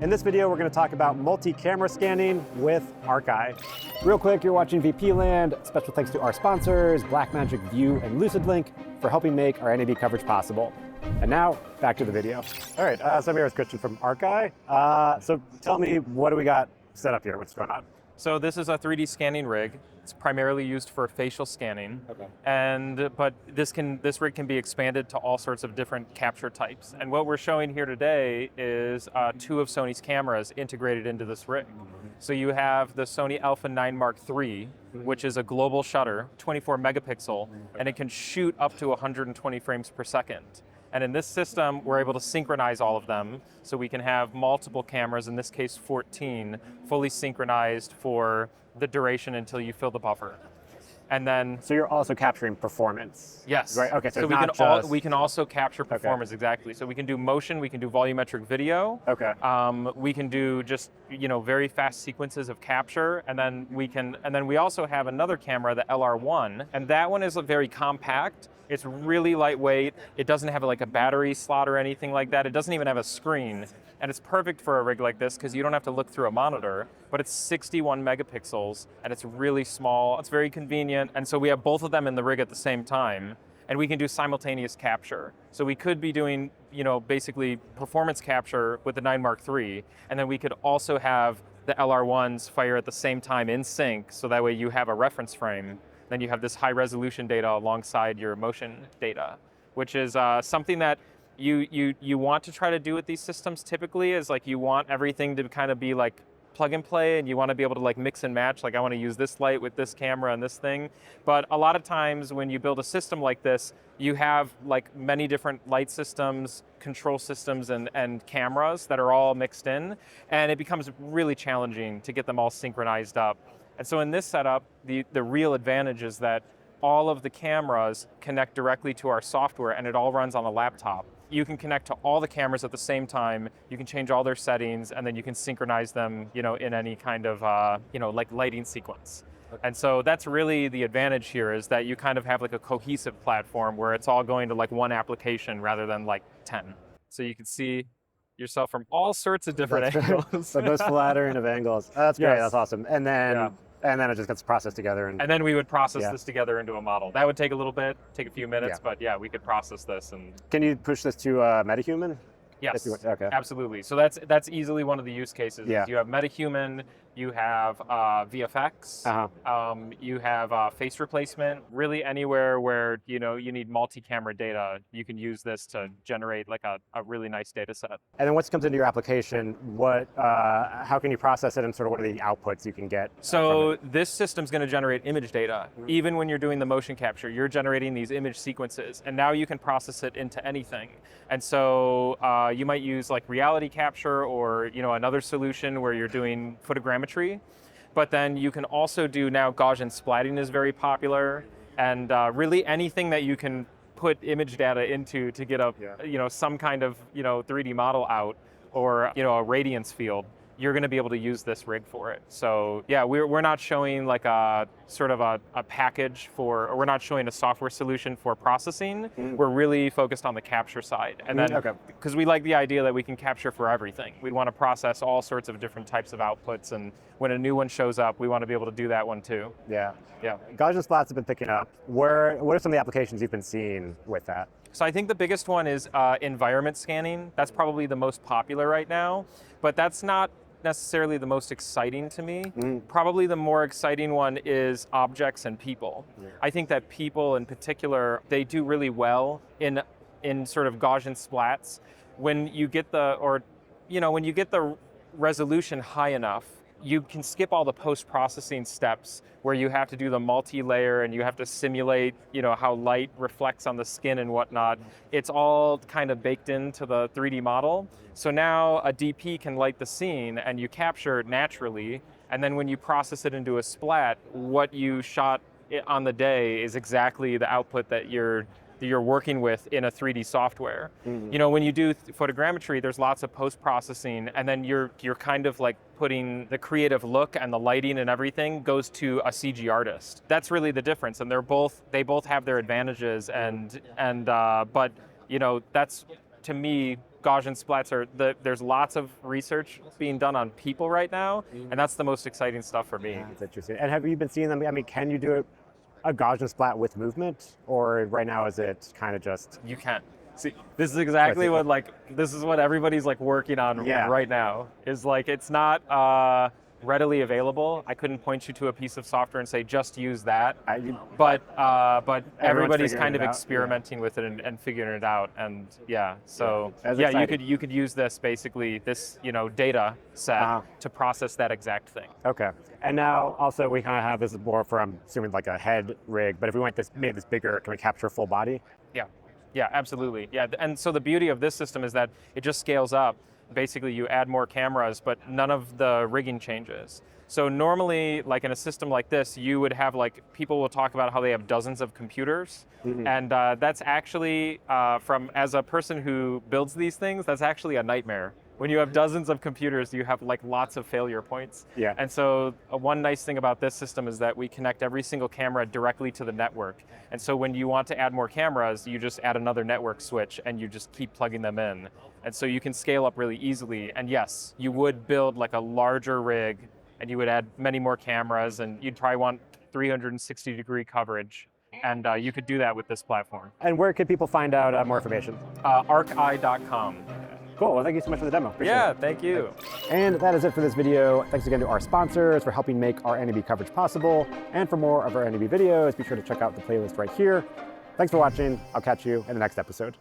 In this video, we're going to talk about multi-camera scanning with Arc-Eye. Real quick, you're watching VP Land. Special thanks to our sponsors, Blackmagic, View, and LucidLink for helping make our NAV coverage possible. And now, back to the video. All right, so I'm here with Christian from Arc-Eye. So tell me, what do we got set up here? What's going on? So this is a 3D scanning rig. It's primarily used for facial scanning. Okay. But this rig can be expanded to all sorts of different capture types. And what we're showing here today is two of Sony's cameras integrated into this rig. So you have the Sony Alpha 9 Mark III, which is a global shutter, 24 megapixel, and it can shoot up to 120 frames per second. And in this system, we're able to synchronize all of them, so we can have multiple cameras, in this case 14, fully synchronized for the duration until you fill the buffer. And then... So you're also capturing performance? Yes. Right, okay, so we can also capture performance, exactly. So we can do motion, we can do volumetric video. Okay. We can do just, very fast sequences of capture, and then we also have another camera, the LR1, and that one is very compact. It's really lightweight. It doesn't have like a battery slot or anything like that. It doesn't even have a screen. And it's perfect for a rig like this because you don't have to look through a monitor, but it's 61 megapixels and it's really small. It's very convenient. And so we have both of them in the rig at the same time, and we can do simultaneous capture. So we could be doing, basically performance capture with the 9 Mark III, and then we could also have the LR1s fire at the same time in sync, so that way you have a reference frame. Then you have this high resolution data alongside your motion data, which is something that you want to try to do with these systems typically, is like you want everything to kind of be like plug and play, and you want to be able to like mix and match, like I want to use this light with this camera and this thing. But a lot of times when you build a system like this, you have like many different light systems, control systems, and cameras that are all mixed in, and it becomes really challenging to get them all synchronized up. And so in this setup, the real advantage is that all of the cameras connect directly to our software, and it all runs on a laptop. You can connect to all the cameras at the same time, you can change all their settings, and then you can synchronize them in any kind of like lighting sequence. And so that's really the advantage here, is that you kind of have like a cohesive platform where it's all going to like one application rather than like 10. So you can see yourself from all sorts of different angles. So those flattering of angles. That's great, That's awesome. And then it just gets processed together. And then we would process this together into a model. That would take a little bit, take a few minutes, but yeah, we could process this. And can you push this to MetaHuman? Yes, okay. Absolutely. So that's easily one of the use cases. Yeah. You have MetaHuman, you have VFX, you have face replacement. Really anywhere where you need multi-camera data, you can use this to generate like a really nice data set. And then once it comes into your application, how can you process it, and sort of what are the outputs you can get? So this system's going to generate image data. Even when you're doing the motion capture, you're generating these image sequences, and now you can process it into anything. And so you might use like reality capture or another solution where you're doing photogrammetry, but then you can also do now Gaussian splatting is very popular, and really anything that you can put image data into to get a some kind of 3D model out, or a radiance field. You're going to be able to use this rig for it. So yeah, we're not showing like a sort of a package or we're not showing a software solution for processing. We're really focused on the capture side. And then, because we like the idea that we can capture for everything. We want to process all sorts of different types of outputs, and when a new one shows up, we want to be able to do that one too. Yeah. Gaussian splats have been picking up. What are some of the applications you've been seeing with that? So I think the biggest one is environment scanning. That's probably the most popular right now, but that's not necessarily the most exciting to me. Probably the more exciting one is objects and people. I think that people in particular, they do really well in sort of Gaussian splats. When you get the resolution high enough, you can skip all the post-processing steps where you have to do the multi-layer and you have to simulate, how light reflects on the skin and whatnot. It's all kind of baked into the 3D model. So now a DP can light the scene and you capture it naturally. And then when you process it into a splat, what you shot on the day is exactly the output that you're working with in a 3D software. When you do photogrammetry, there's lots of post-processing, and then you're kind of like putting the creative look and the lighting and everything goes to a CG artist. That's really the difference, and they both have their advantages, but that's, to me, Gaussian splats there's lots of research being done on people right now, and that's the most exciting stuff for me. That's interesting. And have you been seeing them? I mean, can you do a Gaussian splat with movement, or right now is it kind of just? You can't. See, this is exactly this is what everybody's like working on right now. Is like it's not readily available. I couldn't point you to a piece of software and say just use that. But everybody's kind of experimenting with it and figuring it out. And you could use this basically data set to process that exact thing. Okay. And now also we kind of have this more from assuming like a head rig, but if we made this bigger, can we capture full body? Yeah, absolutely. Yeah, and so the beauty of this system is that it just scales up. Basically, you add more cameras, but none of the rigging changes. So normally, like in a system like this, you would have people will talk about how they have dozens of computers, and that's actually, as a person who builds these things, that's actually a nightmare. When you have dozens of computers, you have lots of failure points. Yeah. And so one nice thing about this system is that we connect every single camera directly to the network. And so when you want to add more cameras, you just add another network switch and you just keep plugging them in. And so you can scale up really easily. And yes, you would build a larger rig and you would add many more cameras and you'd probably want 360-degree coverage. And you could do that with this platform. And where could people find out more information? arceye.com. Cool, well thank you so much for the demo. Appreciate it. Thank you. And that is it for this video. Thanks again to our sponsors for helping make our NAB coverage possible. And for more of our NAB videos, be sure to check out the playlist right here. Thanks for watching. I'll catch you in the next episode.